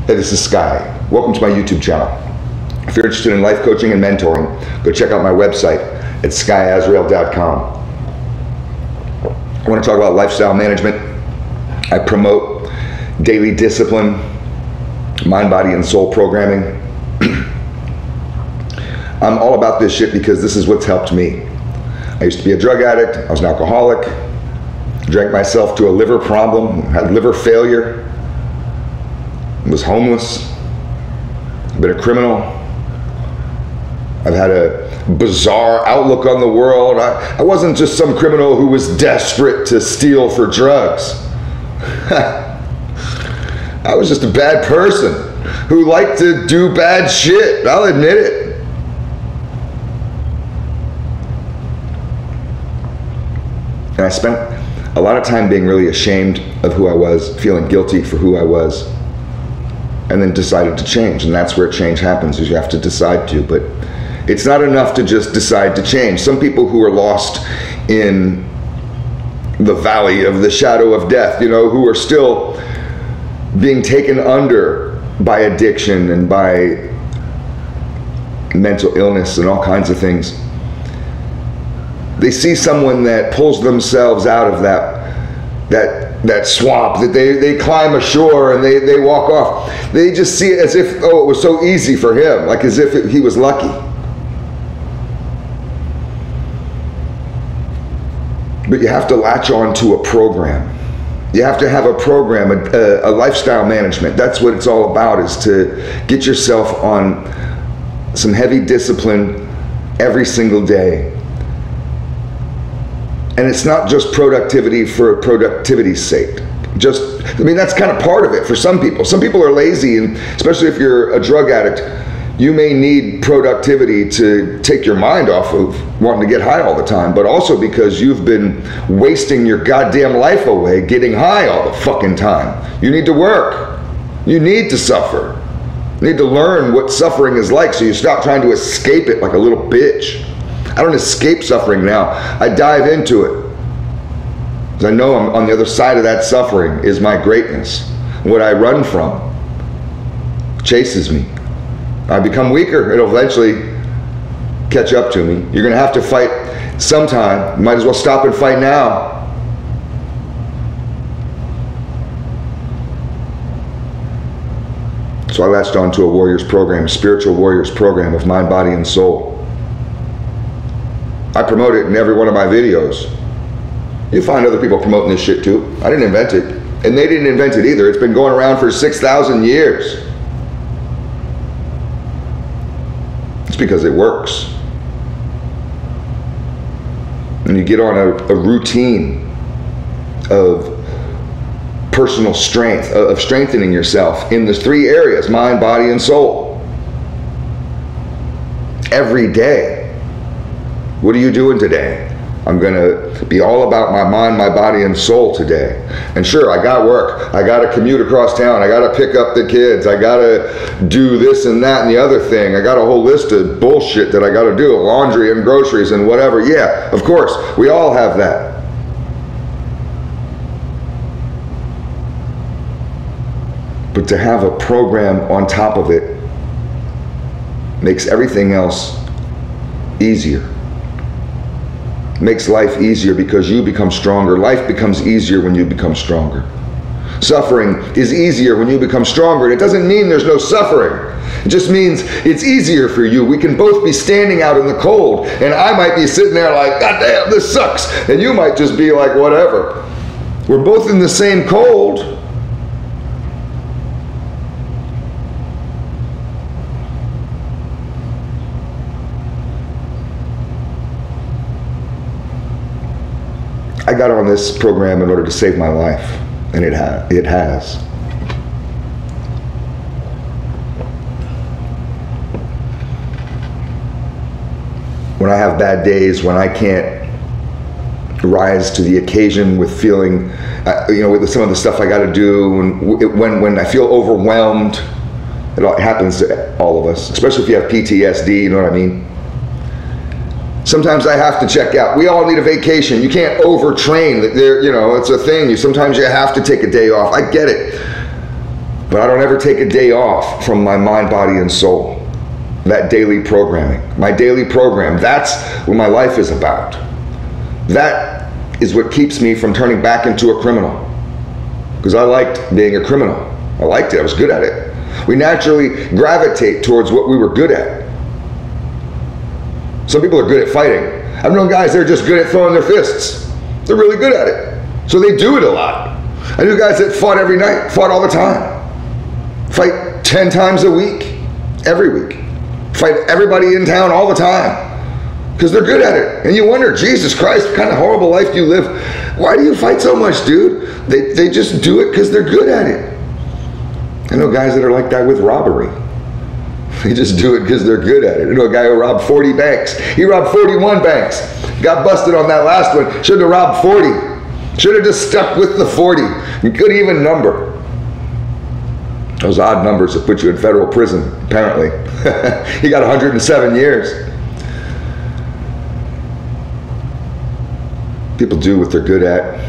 Hey, this is Sky. Welcome to my YouTube channel. If you're interested in life coaching and mentoring, go check out my website at skyazrael.com. I want to talk about lifestyle management. I promote daily discipline, mind, body, and soul programming. I'm all about this shit because this is what's helped me. I used to be a drug addict. I was an alcoholic. Drank myself to a liver problem, had liver failure, was homeless, been a criminal. I've had a bizarre outlook on the world. I wasn't just some criminal who was desperate to steal for drugs. I was just a bad person who liked to do bad shit. I'll admit it. And I spent a lot of time being really ashamed of who I was, feeling guilty for who I was, and then decided to change. And that's where change happens, is you have to decide to. But it's not enough to just decide to change. Some people who are lost in the valley of the shadow of death, you know, who are still being taken under by addiction and by mental illness and all kinds of things. They see someone that pulls themselves out of that swamp, that they climb ashore and they walk off. They just see it as if, oh, it was so easy for him, like as if he was lucky. But you have to latch on to a program. You have to have a program, a lifestyle management. That's what it's all about, is to get yourself on some heavy discipline every single day. And it's not just productivity for productivity's sake. I mean, that's kind of part of it for some people. Some people are lazy, and especially if you're a drug addict, you may need productivity to take your mind off of wanting to get high all the time, but also because you've been wasting your goddamn life away getting high all the fucking time. You need to work. You need to suffer. You need to learn what suffering is like, so you stop trying to escape it like a little bitch. I don't escape suffering now. I dive into it. Because I know I'm on the other side of that suffering is my greatness. What I run from chases me. I become weaker. It'll eventually catch up to me. You're going to have to fight sometime. You might as well stop and fight now. So I latched on to a warrior's program, a spiritual warrior's program of mind, body, and soul. I promote it in every one of my videos. You find other people promoting this shit too. I didn't invent it, and they didn't invent it either. It's been going around for 6,000 years. It's because it works. And you get on a routine of personal strength, of strengthening yourself in the 3 areas, mind, body, and soul. Every day. What are you doing today? I'm going to be all about my mind, my body, and soul today. And sure, I got work. I got to commute across town. I got to pick up the kids. I got to do this and that and the other thing. I got a whole list of bullshit that I got to do, laundry and groceries and whatever. Yeah, of course, we all have that. But to have a program on top of it makes everything else easier. Makes life easier because you become stronger. Life becomes easier when you become stronger. Suffering is easier when you become stronger. It doesn't mean there's no suffering. It just means it's easier for you. We can both be standing out in the cold, and I might be sitting there like, God damn, this sucks. And you might just be like, whatever. We're both in the same cold. I got on this program in order to save my life, and it has. When I have bad days, when I can't rise to the occasion with feeling, with some of the stuff I got to do, when I feel overwhelmed, it happens to all of us, especially if you have PTSD, you know what I mean? Sometimes I have to check out. We all need a vacation. You can't overtrain. It's a thing. Sometimes you have to take a day off. I get it. But I don't ever take a day off from my mind, body, and soul. That daily programming. My daily program, that's what my life is about. That is what keeps me from turning back into a criminal. Because I liked being a criminal. I liked it. I was good at it. We naturally gravitate towards what we were good at. Some people are good at fighting. I've known guys that are just good at throwing their fists. They're really good at it. So they do it a lot. I knew guys that fought every night, fought all the time. Fight 10 times a week, every week. Fight everybody in town all the time. Because they're good at it. And you wonder, Jesus Christ, what kind of horrible life do you live? Why do you fight so much, dude? They just do it because they're good at it. I know guys that are like that with robbery. They just do it because they're good at it. I know a guy who robbed 40 banks. He robbed 41 banks. Got busted on that last one. Should have robbed 40. Should have just stuck with the 40. You couldn't even number. Those odd numbers that put you in federal prison, apparently. He got 107 years. People do what they're good at.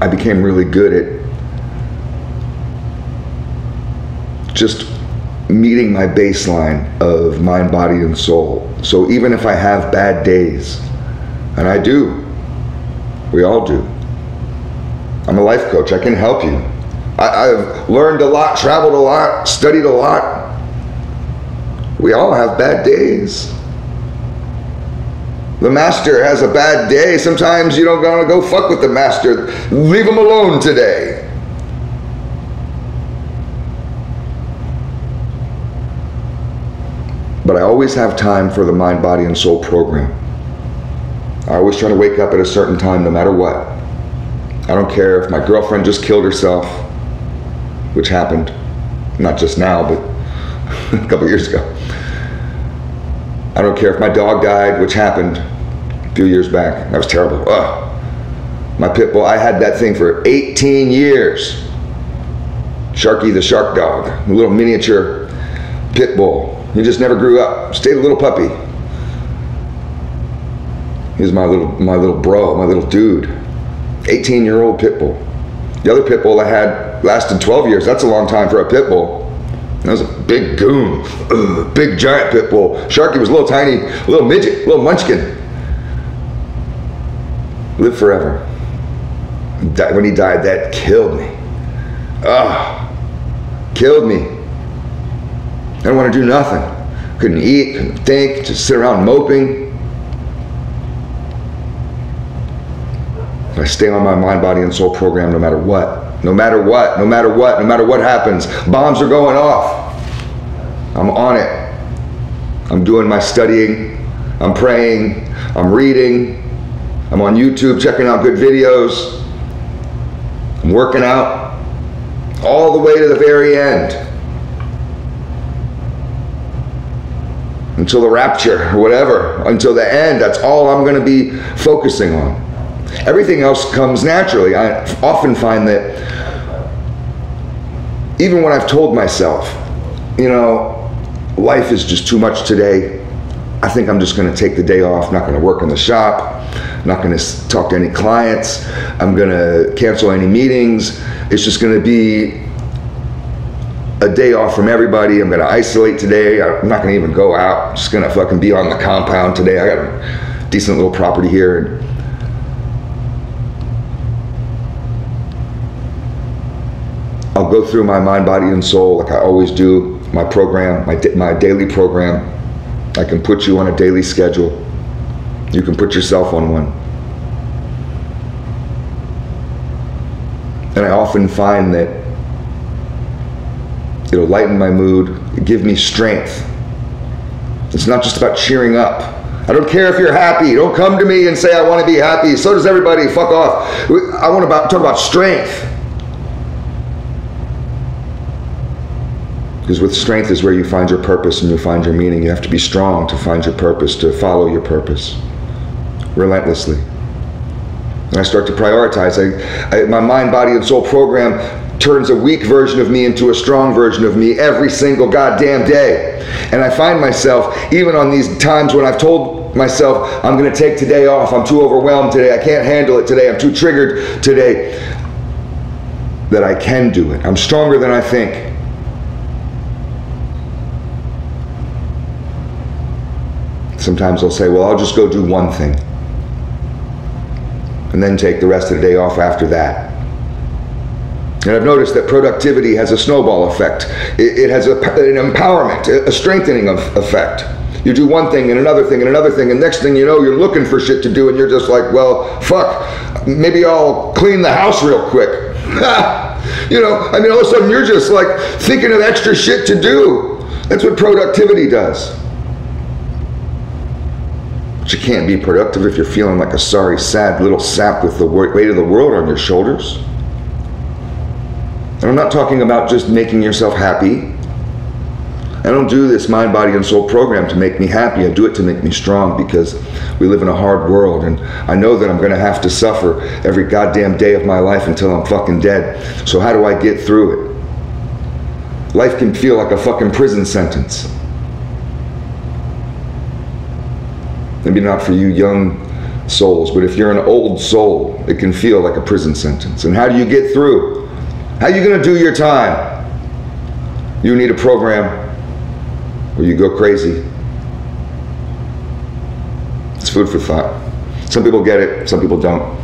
I became really good at just meeting my baseline of mind, body, and soul. So even if I have bad days, and I do, we all do. I'm a life coach. I can help you. I've learned a lot, traveled a lot, studied a lot. We all have bad days. The master has a bad day. Sometimes you don't gotta go fuck with the master. Leave him alone today. But I always have time for the mind, body, and soul program. I always try to wake up at a certain time no matter what. I don't care if my girlfriend just killed herself, which happened, not just now, but a couple years ago. I don't care if my dog died, which happened a few years back. That was terrible. Ugh. My pit bull, I had that thing for 18 years. Sharky the shark dog, a little miniature pit bull. He just never grew up, stayed a little puppy. He was my little bro, my little dude. 18-year-old pit bull. The other pit bull I had lasted 12 years. That's a long time for a pit bull. That was a big goon, big giant pit bull. Sharky was a little tiny, little midget, little munchkin. Lived forever. When he died, that killed me. Killed me. I didn't want to do nothing. Couldn't eat, couldn't think, just sit around moping. I stay on my mind, body, and soul program no matter what. No matter what, no matter what, no matter what happens. Bombs are going off. I'm on it. I'm doing my studying. I'm praying. I'm reading. I'm on YouTube checking out good videos. I'm working out. All the way to the very end. Until the rapture or whatever. Until the end. That's all I'm going to be focusing on. Everything else comes naturally. I often find that even when I've told myself, you know, life is just too much today, I think I'm just going to take the day off, not going to work in the shop, not going to talk to any clients, I'm going to cancel any meetings. It's just going to be a day off from everybody. I'm going to isolate today. I'm not going to even go out. I'm just going to fucking be on the compound today. I got a decent little property here. I'll go through my mind, body, and soul like I always do. My program, my daily program. I can put you on a daily schedule. You can put yourself on one. And I often find that it'll lighten my mood, give me strength. It's not just about cheering up. I don't care if you're happy. Don't come to me and say I want to be happy. So does everybody. Fuck off. I want to talk about strength. Because with strength is where you find your purpose and you find your meaning. You have to be strong to find your purpose, to follow your purpose relentlessly. And I start to prioritize. My mind, body, and soul program turns a weak version of me into a strong version of me every single goddamn day. And I find myself, even on these times when I've told myself, I'm going to take today off, I'm too overwhelmed today, I can't handle it today, I'm too triggered today, that I can do it. I'm stronger than I think. Sometimes I'll say, well, I'll just go do one thing, and then take the rest of the day off after that. And I've noticed that productivity has a snowball effect. It has an empowerment, a strengthening effect. You do one thing and another thing and another thing, and next thing you know, you're looking for shit to do, and you're just like, well, fuck, maybe I'll clean the house real quick. You know, I mean, all of a sudden you're just like thinking of extra shit to do. That's what productivity does. But you can't be productive if you're feeling like a sorry, sad little sap with the weight of the world on your shoulders. And I'm not talking about just making yourself happy. I don't do this mind, body, and soul program to make me happy. I do it to make me strong, because we live in a hard world, and I know that I'm going to have to suffer every goddamn day of my life until I'm fucking dead. So how do I get through it? Life can feel like a fucking prison sentence. Maybe not for you young souls, but if you're an old soul, it can feel like a prison sentence. And how do you get through? How are you going to do your time? You need a program where you go crazy. It's food for thought. Some people get it, some people don't.